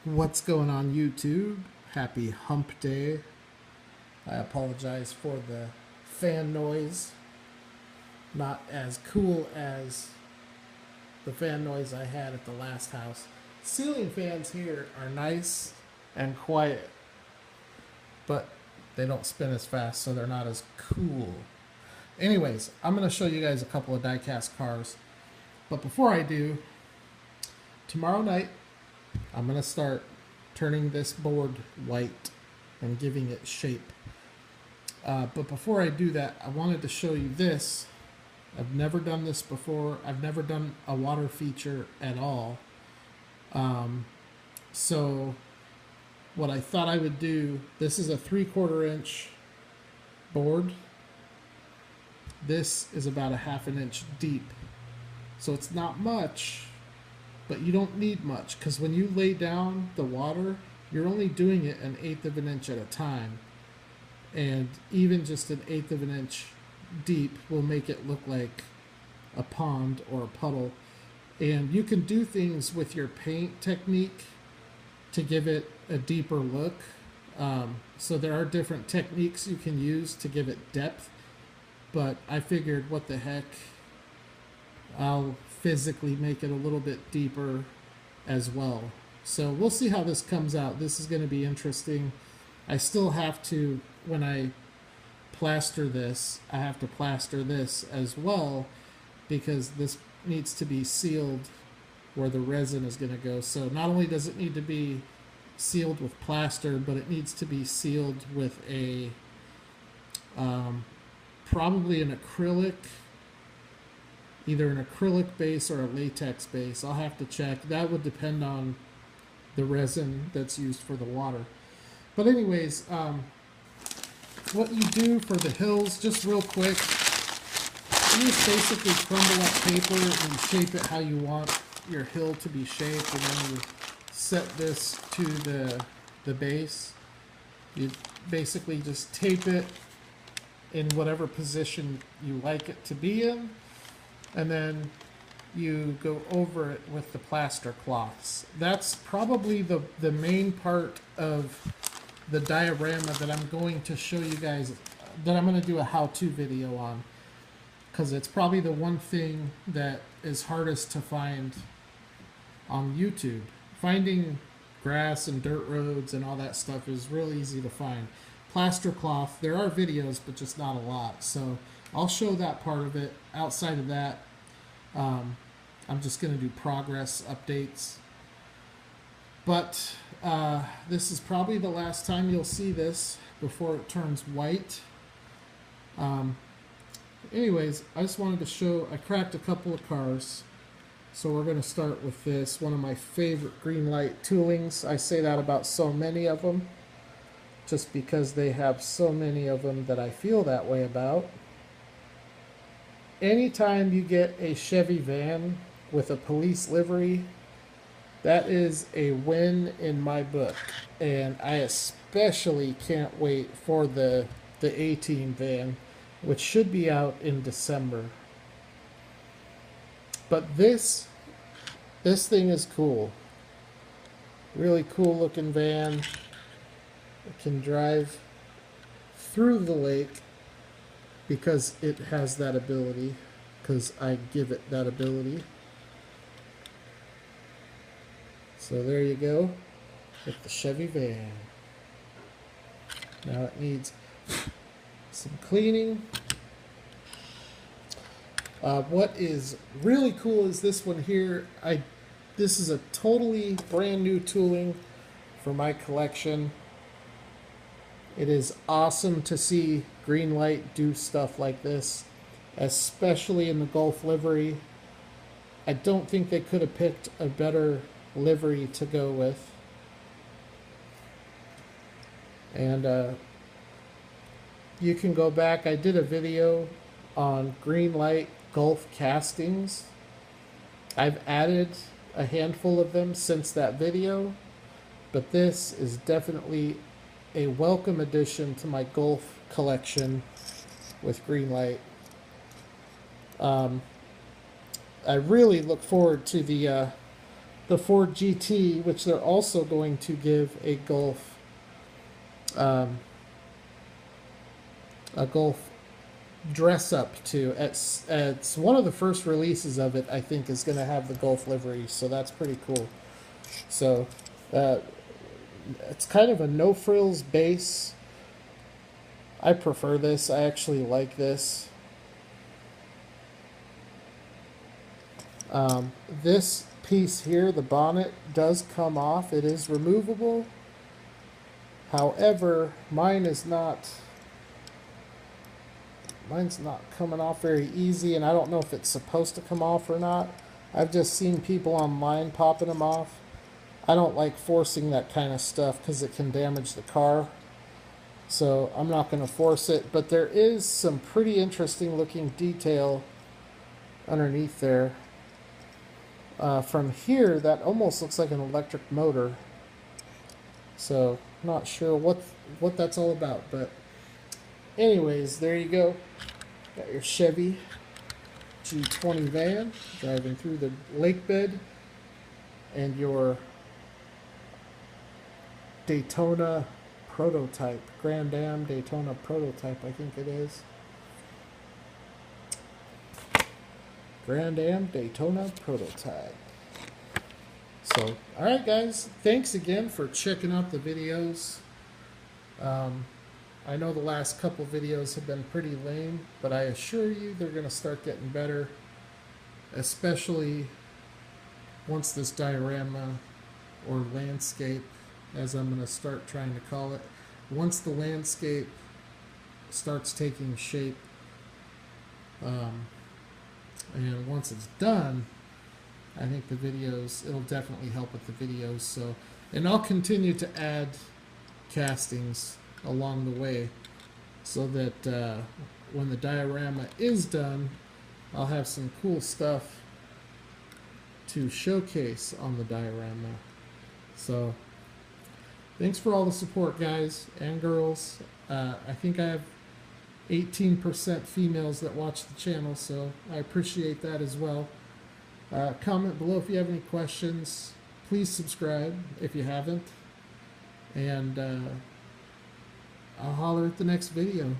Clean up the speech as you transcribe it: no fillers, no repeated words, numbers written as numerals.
What's going on YouTube? Happy hump day. I apologize for the fan noise. Not as cool as the fan noise I had at the last house. Ceiling fans here are nice and quiet, but they don't spin as fast, so they're not as cool. Anyways, I'm going to show you guys a couple of die-cast cars. But before I do, tomorrow night, I'm going to start turning this board white and giving it shape. But before I do that, I wanted to show you this. I've never done this before. I've never done a water feature at all. So what I thought I would do, this is a 3/4 inch board. This is about a 1/2 inch deep. So it's not much, but you don't need much, because when you lay down the water, you're only doing it 1/8 inch at a time. And even just 1/8 inch deep will make it look like a pond or a puddle. And you can do things with your paint technique to give it a deeper look. So there are different techniques you can use to give it depth. But I figured, what the heck, I'll physically make it a little bit deeper as well. So we'll see how this comes out. This is going to be interesting. I still have to, when I plaster this, I have to plaster this as well, because this needs to be sealed where the resin is going to go. So not only does it need to be sealed with plaster, but it needs to be sealed with a probably an acrylic, either an acrylic base or a latex base. I'll have to check. That would depend on the resin that's used for the water. But anyways, what you do for the hills, just real quick, you just basically crumble up paper and shape it how you want your hill to be shaped, and then you set this to the base. You basically just tape it in whatever position you like it to be in, and then you go over it with the plaster cloths. That's probably the main part of the diorama that I'm going to show you guys, that I'm going to do a how-to video on, because it's probably the one thing that is hardest to find on YouTube. Finding grass and dirt roads and all that stuff is real easy to find. Plaster cloth, there are videos, but just not a lot. So I'll show that part of it. Outside of that, I'm just going to do progress updates. But this is probably the last time you'll see this before it turns white. Anyways, I just wanted to show, I cracked a couple of cars. So we're going to start with this, one of my favorite Greenlight toolings. I say that about so many of them, just because they have so many of them that I feel that way about. Anytime you get a Chevy van with a police livery, that is a win in my book. And I especially can't wait for the A-Team van, which should be out in December. But this thing is cool. Really cool looking van. It can drive through the lake because it has that ability, because I give it that ability. So there you go with the Chevy van. Now it needs some cleaning. What is really cool is this one here. This is a totally brand new tooling for my collection. It is awesome to see Greenlight do stuff like this, especially in the Gulf livery. I don't think they could have picked a better livery to go with. And you can go back. I did a video on Greenlight Gulf castings. I've added a handful of them since that video, but this is definitely a welcome addition to my Gulf collection with Greenlight. I really look forward to the the Ford GT, which they're also going to give a Golf dress up to. It's one of the first releases of it, I think, is going to have the Golf livery, so that's pretty cool. So it's kind of a no frills base. I prefer this. I actually like this. This piece here, the bonnet, does come off. It is removable. However, mine's not coming off very easy, and I don't know if it's supposed to come off or not. I've just seen people online popping them off. I don't like forcing that kind of stuff because it can damage the car. So I'm not going to force it, but there is some pretty interesting looking detail underneath there. From here, that almost looks like an electric motor. So not sure what that's all about, but anyways, there you go. Got your Chevy G20 van driving through the lake bed, and your Daytona prototype, Grand Am Daytona prototype, I think it is. Grand Am Daytona prototype. So, alright guys, thanks again for checking out the videos. I know the last couple videos have been pretty lame, but I assure you they're going to start getting better, especially once this diorama, or landscape, as I'm going to start trying to call it, once the landscape starts taking shape, and once it's done, I think the videos, it'll definitely help with the videos. So, and I'll continue to add castings along the way, so that when the diorama is done, I'll have some cool stuff to showcase on the diorama. So thanks for all the support, guys and girls. I think I have 18% females that watch the channel, so I appreciate that as well. Comment below if you have any questions. Please subscribe if you haven't, and I'll holler at the next video.